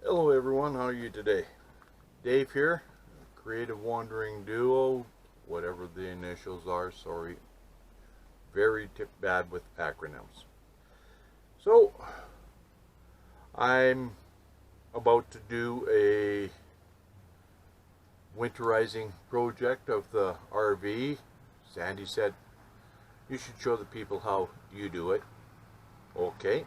Hello everyone, how are you today? Dave here, Creative Wandering Duo, whatever the initials are, sorry. Very bad with acronyms. So, I'm about to do a winterizing project of the RV. Sandy said, you should show the people how you do it. Okay.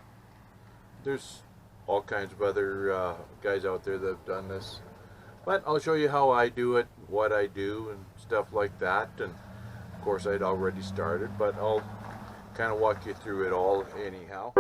There's all kinds of other guys out there that have done this, but I'll show you how I do it, what I do and stuff like that. And of course I'd already started, but I'll kind of walk you through it all anyhow.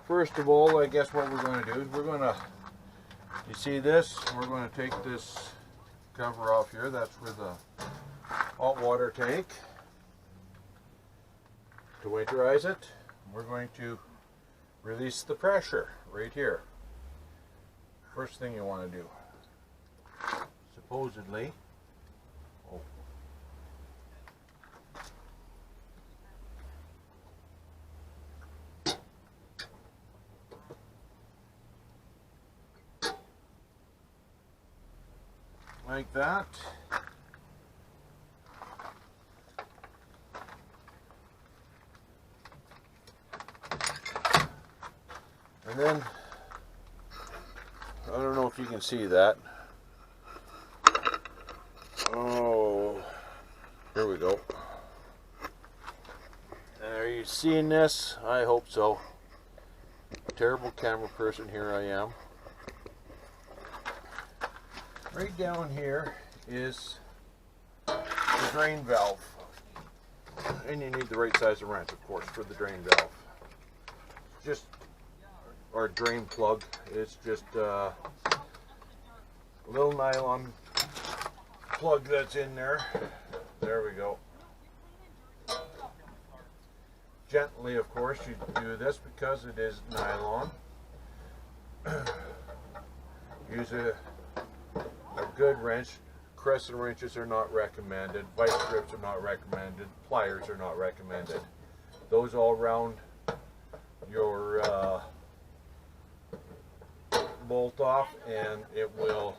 First of all, I guess what we're going to do is you see this, we're going to take this cover off here. That's for the hot water tank. To winterize it, we're going to release the pressure right here. First thing you want to do, supposedly, like that. And then, I don't know if you can see that. Oh, here we go. Are you seeing this? I hope so. Terrible camera person, here I am. Right down here is the drain valve, and you need the right size of wrench, of course, for the drain valve. Just our drain plug. It's just a little nylon plug that's in there. There we go. Gently, of course, you do this because it is nylon. Use a good wrench. Crescent wrenches are not recommended. Vice grips are not recommended. Pliers are not recommended. Those all round your bolt off, and it will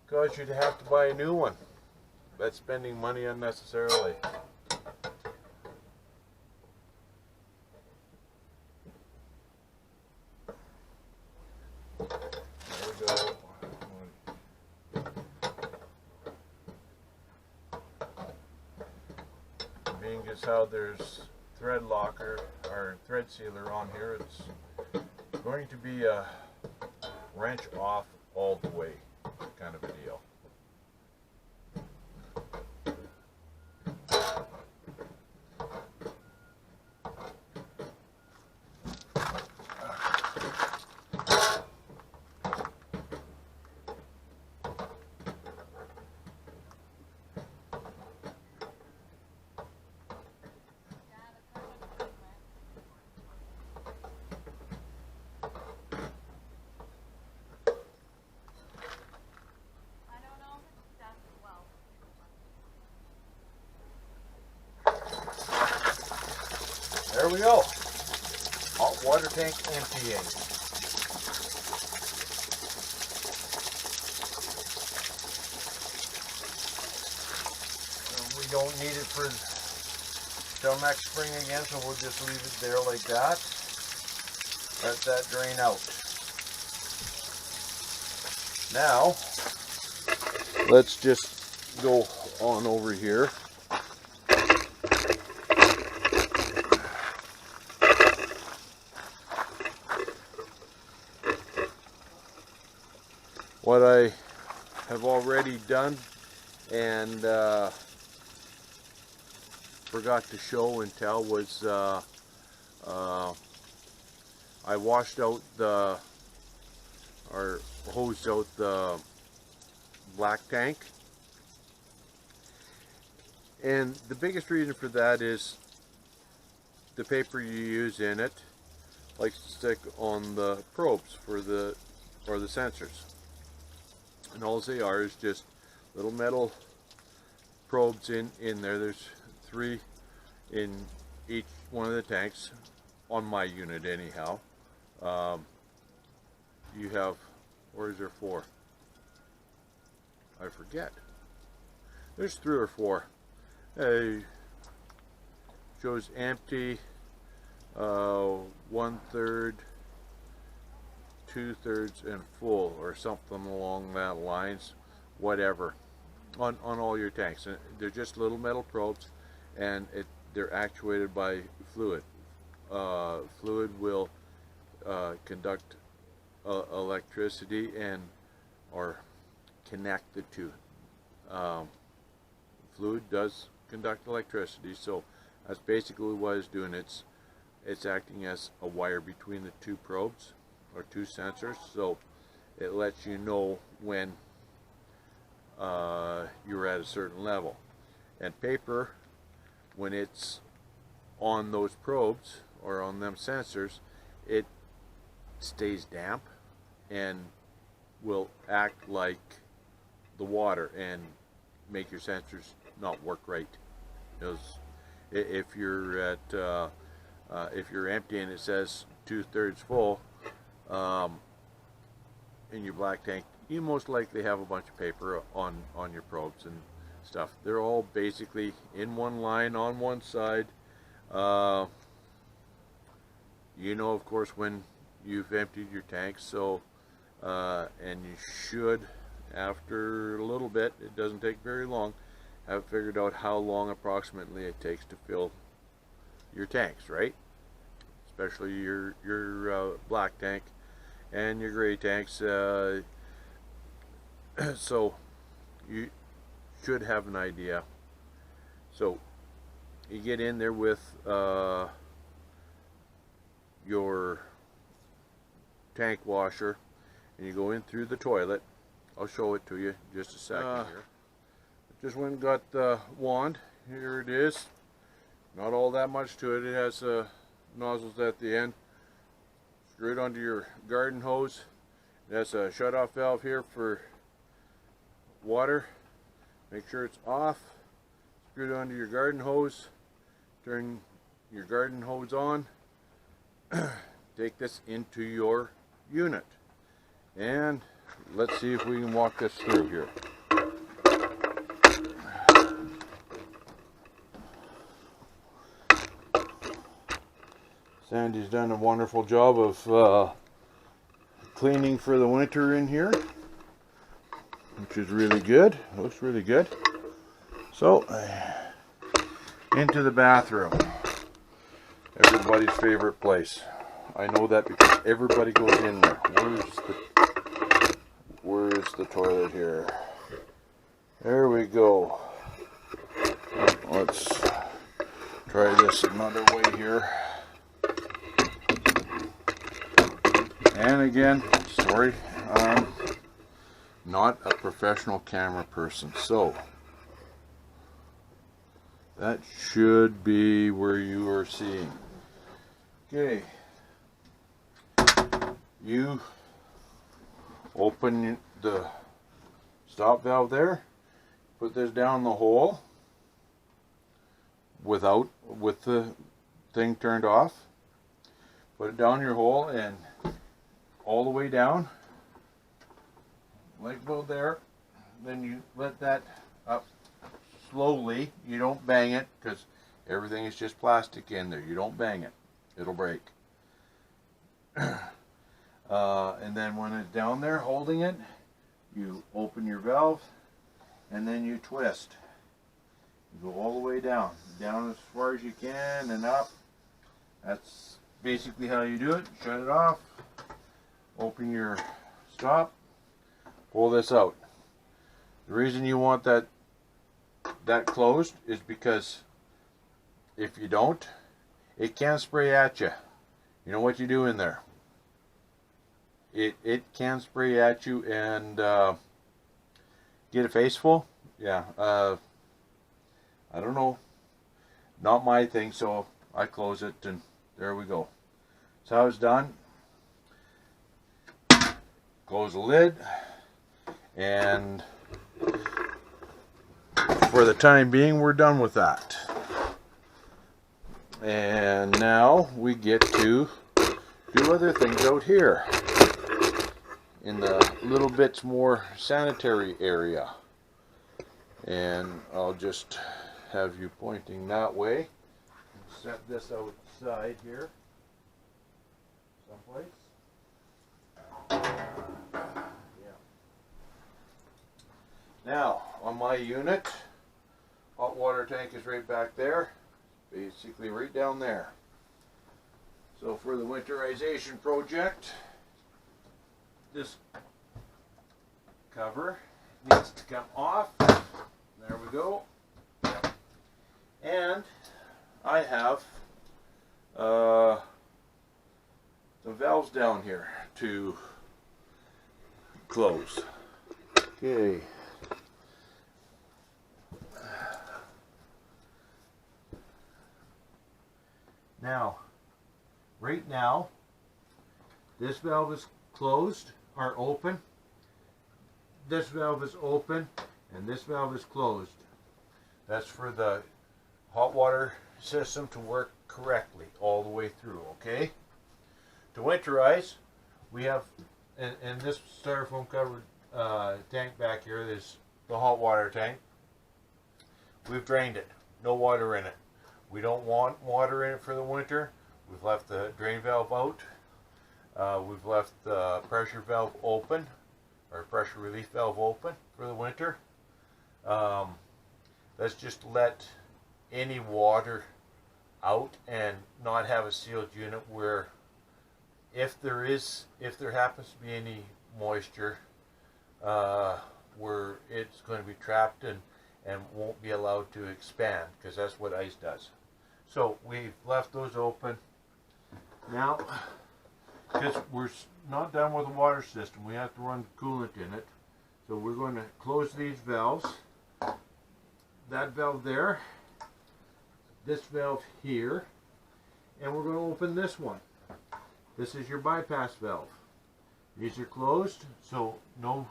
cause you to have to buy a new one. That's spending money unnecessarily. There we go. Being as how there's thread locker or thread sealer on here, it's going to be a wrench off all the way kind of a deal. There we go. Hot water tank emptying. We don't need it for till next spring again, so we'll just leave it there like that. let that drain out. Now, let's just go on over here. What I have already done and forgot to show and tell was I washed out or hosed out the black tank, and the biggest reason for that is the paper you use in it likes to stick on the probes for the sensors, and all they are is just little metal probes in there. There's 3 in each one of the tanks on my unit anyhow. You have, or is there 4? I forget. There's 3 or 4. Shows empty, 1/3, 2/3, and full, or something along that lines. Whatever. On all your tanks, they're just little metal probes, and they're actuated by fluid. Fluid will conduct electricity or connect the two. Fluid does conduct electricity, so that's basically what it's doing. It's acting as a wire between the 2 probes or 2 sensors, so it lets you know when you're at a certain level. And paper, when it's on those probes or on them sensors, it stays damp and will act like the water and make your sensors not work right. Because if you're at if you're empty and it says 2/3 full in your black tank, you most likely have a bunch of paper on your probes and stuff. They're all basically in one line on one side. You know, of course, when you've emptied your tank, so and you should, after a little bit, it doesn't take very long, have figured out how long approximately it takes to fill your tanks, right? Especially your black tank and your gray tanks. So you should have an idea. So you get in there with your tank washer, and you go in through the toilet. I'll show it to you in just a second here. Just went and got the wand. Here it is. Not all that much to it. It has nozzles at the end. Screw it onto your garden hose. It has a shut-off valve here for water. Make sure it's off. Screw it onto your garden hose. Turn your garden hose on. Take this into your unit, and let's see if we can walk this through here. Sandy's done a wonderful job of cleaning for the winter in here, which is really good. Looks really good. So, into the bathroom. Everybody's favorite place. I know that because everybody goes in there. Where's the toilet here? There we go. Let's try this another way here. And again, sorry, I'm not a professional camera person, so that should be where you are seeing. Okay, you open the stop valve there, put this down the hole with the thing turned off, put it down your hole and all the way down, like about there. Then you let that up slowly. You don't bang it, because everything is just plastic in there. You don't bang it. It'll break. And then when it's down there holding it, you open your valve and then you twist. You go all the way down as far as you can and up. That's basically how you do it. Shut it off, open your stop, pull this out. The reason you want that closed is because if you don't, it can spray at you. You know what you do in there? It can spray at you and get a face full. Yeah, I don't know. Not my thing, so I close it and there we go. That's how it's done. Close the lid, and for the time being we're done with that. And now we get to do other things out here in the little bits more sanitary area. And I'll just have you pointing that way. Set this outside here someplace. Yeah. Now on my unit, hot water tank is right back there, basically right down there. So for the winterization project, this cover needs to come off. There we go. And I have the valves down here to close. Okay. Now, right now, this valve is closed or open. This valve is open and this valve is closed. That's for the hot water system to work correctly all the way through, okay? To winterize, we have, in this styrofoam covered tank back here, there's the hot water tank. We've drained it, no water in it. We don't want water in it for the winter. We've left the drain valve out. We've left the pressure valve open, or pressure relief valve open for the winter. Let's just let any water out and not have a sealed unit where if there happens to be any moisture where it's going to be trapped and won't be allowed to expand, because that's what ice does. So we've left those open. Now, because we're not done with the water system, we have to run coolant in it. So we're going to close these valves. That valve there, this valve here, and we're going to open this one. This is your bypass valve. These are closed, so no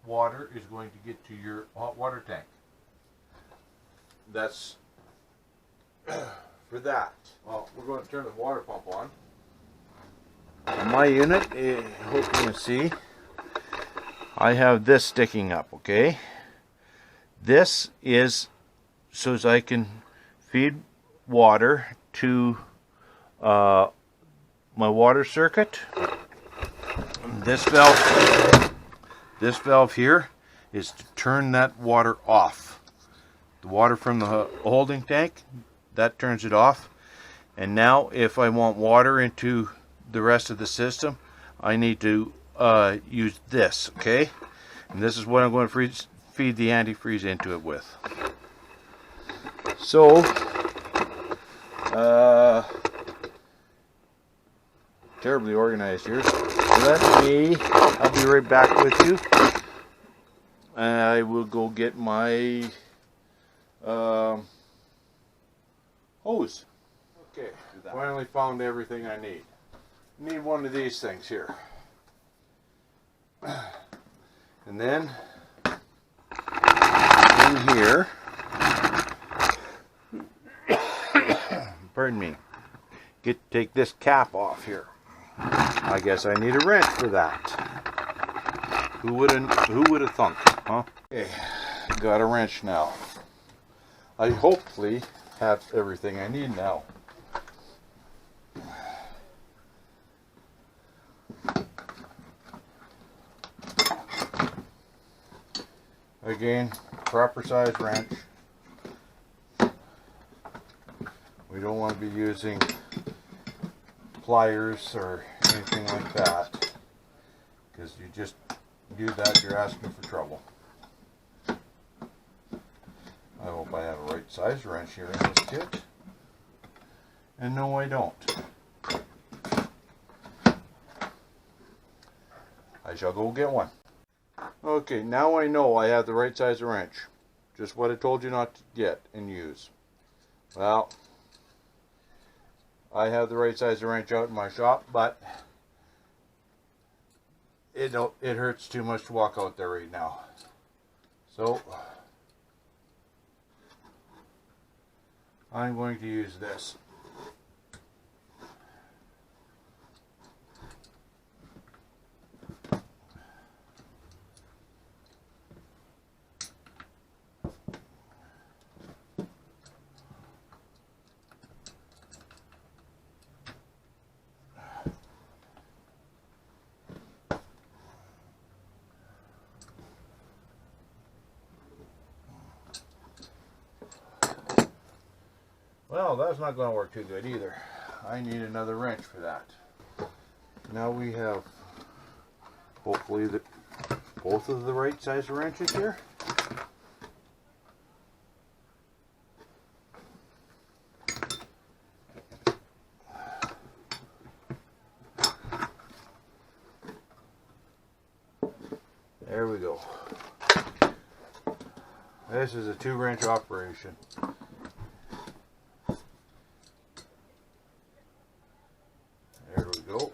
water is going to get to your hot water tank. That's for that. Well, we're going to turn the water pump on. On my unit, I hope you can see, I have this sticking up, okay? This is so as I can feed water to my water circuit. This valve here is to turn that water off. The water from the holding tank, that turns it off. And now if I want water into the rest of the system, I need to use this, okay? And this is what I'm going to feed the antifreeze into it with. So, terribly organized here. I'll be right back with you. I will go get my hose. Okay, finally found everything I need. Need one of these things here. And then in here, pardon me, take this cap off here. I guess I need a wrench for that. Who would have thunk, huh? Okay, got a wrench now. I hopefully have everything I need now. Again, proper size wrench. We don't want to be using pliers or anything like that, because you just do that, you're asking for trouble. I hope I have a right size wrench here in this kit. And no, I don't. I shall go get one. Okay, now I know I have the right size wrench. Just what I told you not to get and use. Well, I have the right size wrench out in my shop, but it hurts too much to walk out there right now. So I'm going to use this. Well, that's not going to work too good either. I need another wrench for that. Now we have hopefully both of the right size wrenches here. There we go. This is a 2-wrench operation. There we go.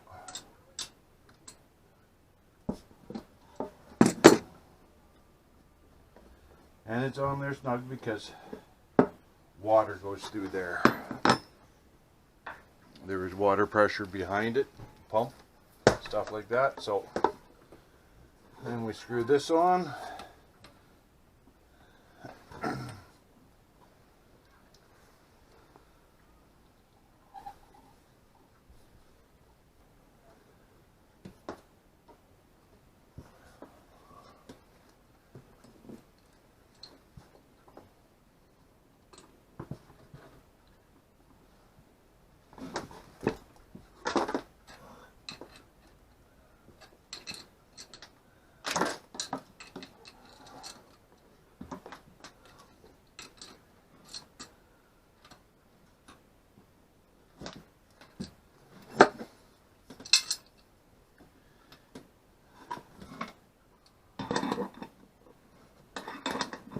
And it's on there snug because water goes through there. There is water pressure behind it, pump, stuff like that. So then we screw this on.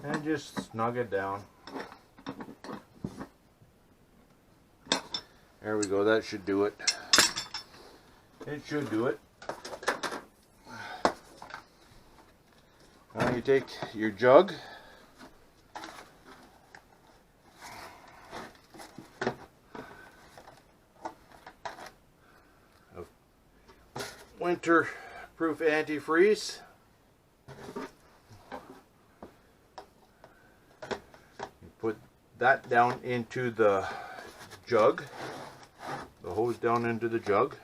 And just snug it down. There we go, that should do it. It should do it. Now you take your jug, of winter-proof antifreeze. Put that down into the jug, the hose down into the jug,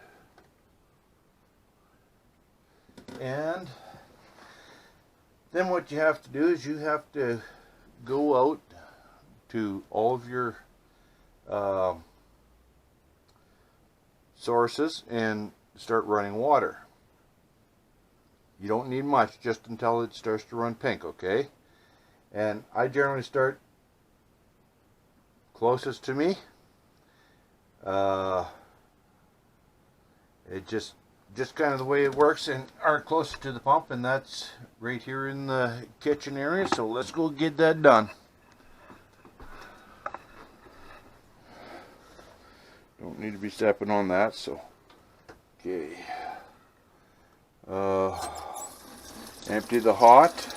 and then what you have to do is you have to go out to all of your sources and start running water. You don't need much, just until it starts to run pink, okay? And I generally start closest to me. It just kind of the way it works, and are closest to the pump, and that's right here in the kitchen area. So let's go get that done. Don't need to be stepping on that, so okay. Empty the hot.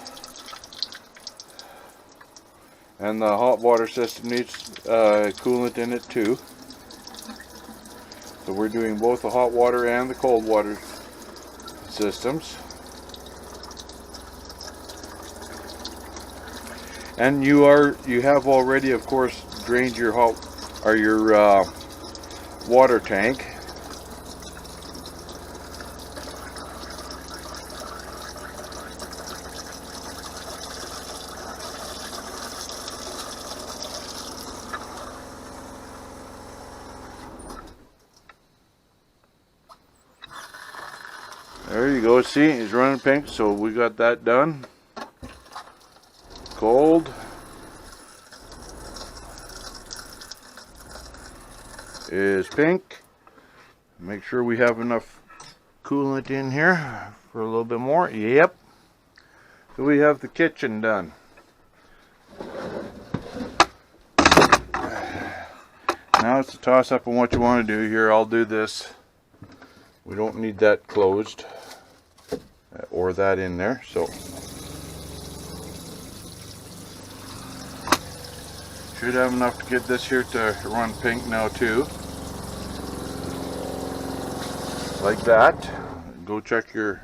And the hot water system needs coolant in it too. So we're doing both the hot water and the cold water systems. And you have already, of course, drained your water tank. There you go. See, it's running pink, so we got that done. Cold. Is pink. Make sure we have enough coolant in here for a little bit more. Yep. So we have the kitchen done. Now it's a toss up on what you want to do here. I'll do this. We don't need that closed or that in there, so should have enough to get this here to run pink now too. Like that. Go check your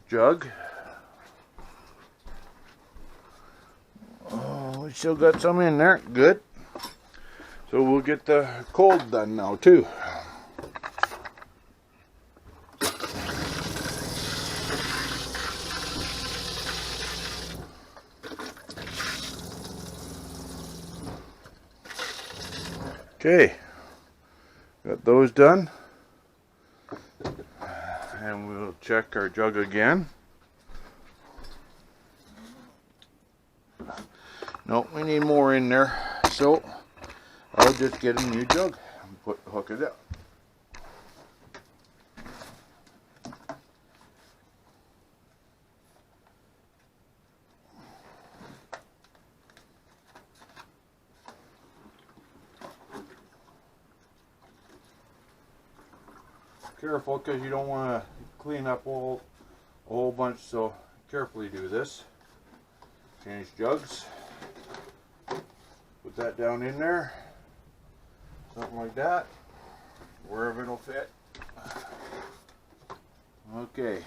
jug. Oh, we still got some in there. Good. So we'll get the cold done now too. Okay, got those done, and we'll check our jug again. No, we need more in there, so I'll just get a new jug and hook it up. Careful, because you don't want to clean up a whole bunch, so carefully do this. Change jugs. Put that down in there. Something like that. Wherever it'll fit. Okay.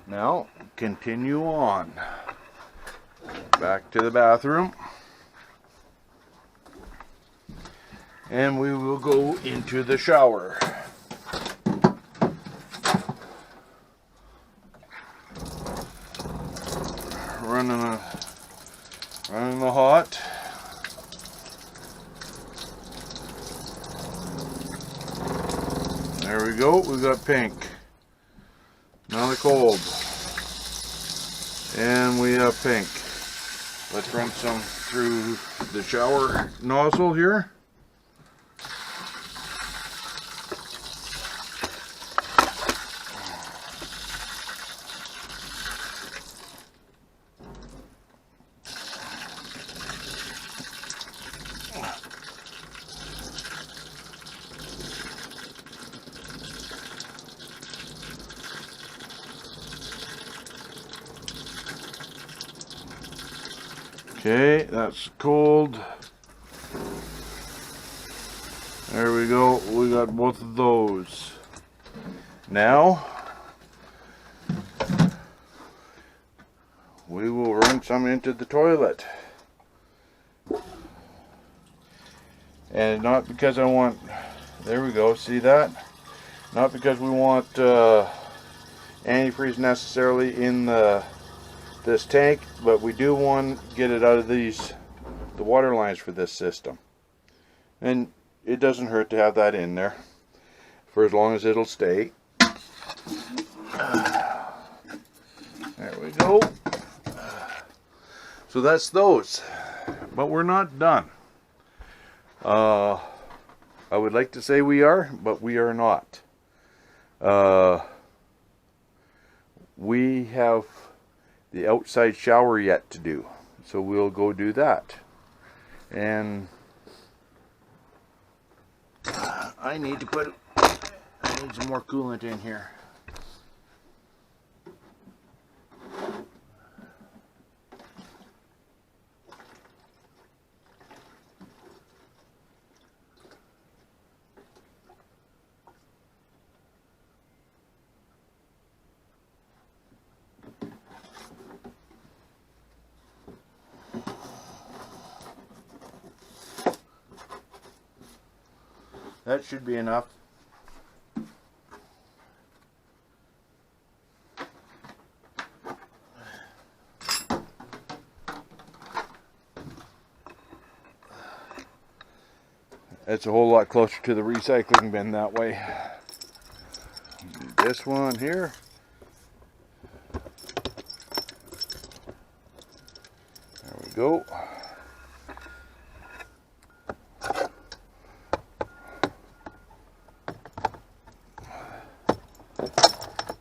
Now, continue on. Back to the bathroom. And we will go into the shower. Running the hot. There we go. We got pink. Now the cold. And we have pink. Let's run some through the shower nozzle here. Okay, that's cold. There we go. We got both of those. Now, we will run some into the toilet. And not because I want, there we go, see that? Not because we want antifreeze necessarily in this tank, but we do want to get it out of the water lines for this system. And it doesn't hurt to have that in there for as long as it'll stay. There we go. So that's those, but we're not done. I would like to say we are, but we are not. We have the outside shower yet to do, so we'll go do that. And I need some more coolant in here. That should be enough. It's a whole lot closer to the recycling bin that way. this one here. There we go.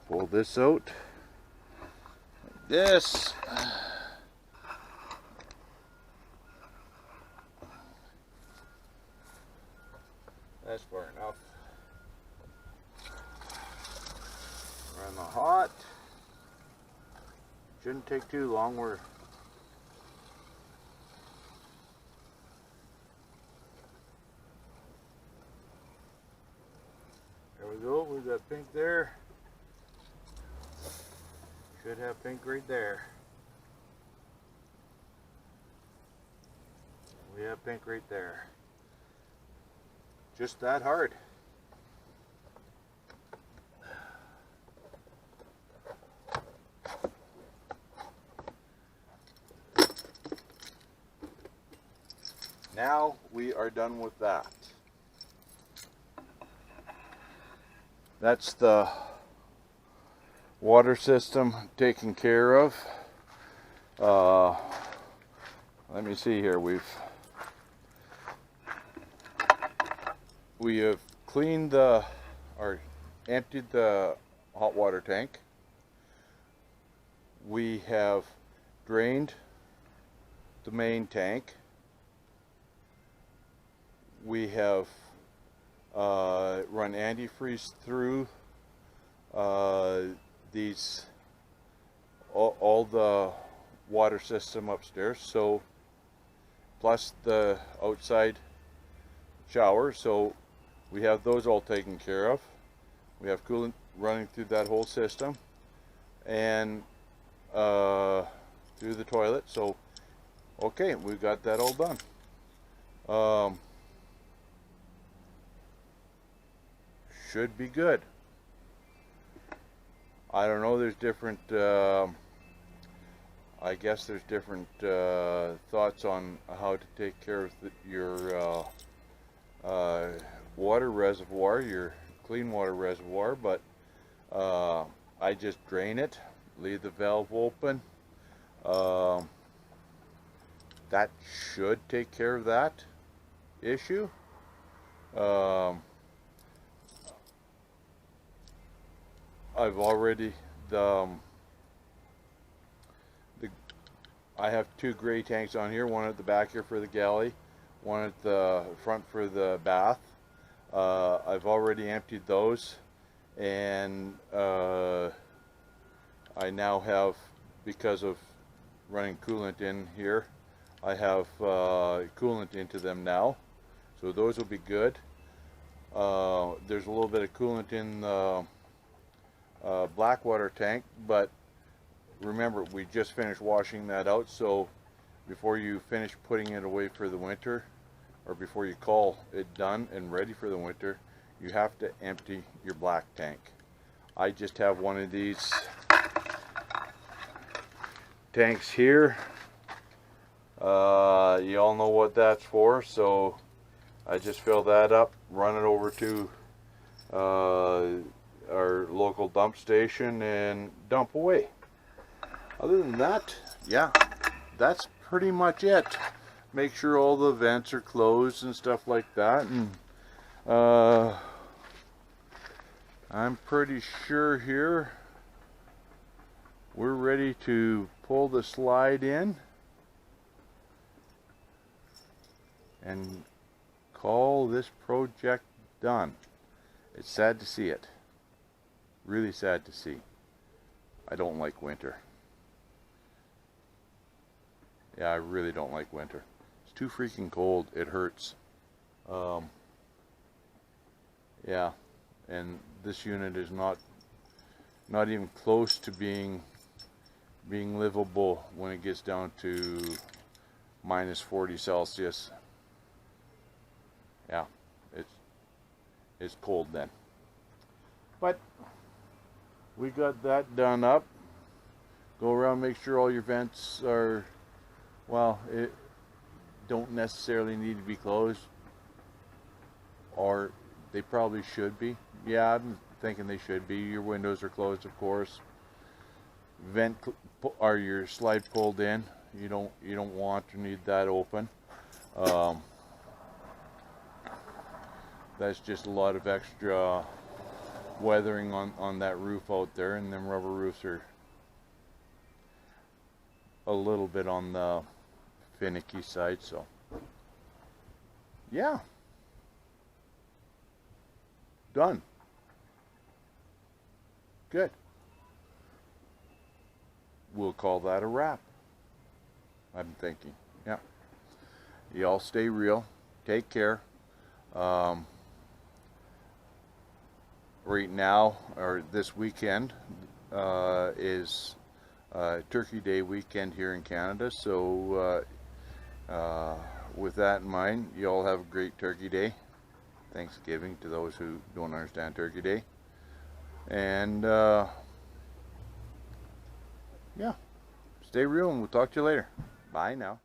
Pull this out. Like this. That's far enough. Run the hot. Shouldn't take too long. There we go. We've got pink there. Should have pink right there. We have pink right there. Just that hard. Now we are done with that. That's the water system taken care of. Let me see here. We have cleaned or emptied the hot water tank. We have drained the main tank. We have run antifreeze through these all the water system upstairs, so plus the outside shower, so we have those all taken care of. We have coolant running through that whole system and through the toilet, so okay, we've got that all done. Should be good. I don't know, there's different I guess there's different thoughts on how to take care of your water reservoir, your clean water reservoir, but I just drain it, leave the valve open. That should take care of that issue. I've already I have two gray tanks on here, one at the back here for the galley, one at the front for the bath. I've already emptied those, and I now have, because of running coolant in here, I have coolant into them now, so those will be good. There's a little bit of coolant in the black water tank, but remember, we just finished washing that out, so before you finish putting it away for the winter, or before you call it done and ready for the winter, you have to empty your black tank. I just have one of these tanks here. You all know what that's for, so I just fill that up, run it over to our local dump station and dump away. Other than that, yeah, that's pretty much it. Make sure all the vents are closed and stuff like that, and I'm pretty sure here we're ready to pull the slide in and call this project done. It's sad to see it. Really sad to see. I don't like winter. Yeah, I really don't like winter. It's too freaking cold. It hurts. Yeah, and this unit is not even close to being livable when it gets down to -40 Celsius. Yeah, it's cold then. But we got that done up. Go around, make sure all your vents are, well, it don't necessarily need to be closed, or they probably should be. Yeah, I'm thinking they should be. Your windows are closed, of course. Vent or your slide pulled in. You don't want to need that open. That's just a lot of extra weathering on that roof out there, and them rubber roofs are a little bit on the finicky side. So yeah, done. Good. We'll call that a wrap, I'm thinking. Yeah. Y'all stay real. Take care. Right now, or this weekend, is Turkey Day weekend here in Canada. So with that in mind, you all have a great Turkey Day. Thanksgiving to those who don't understand Turkey Day. And yeah, stay real, and we'll talk to you later. Bye now.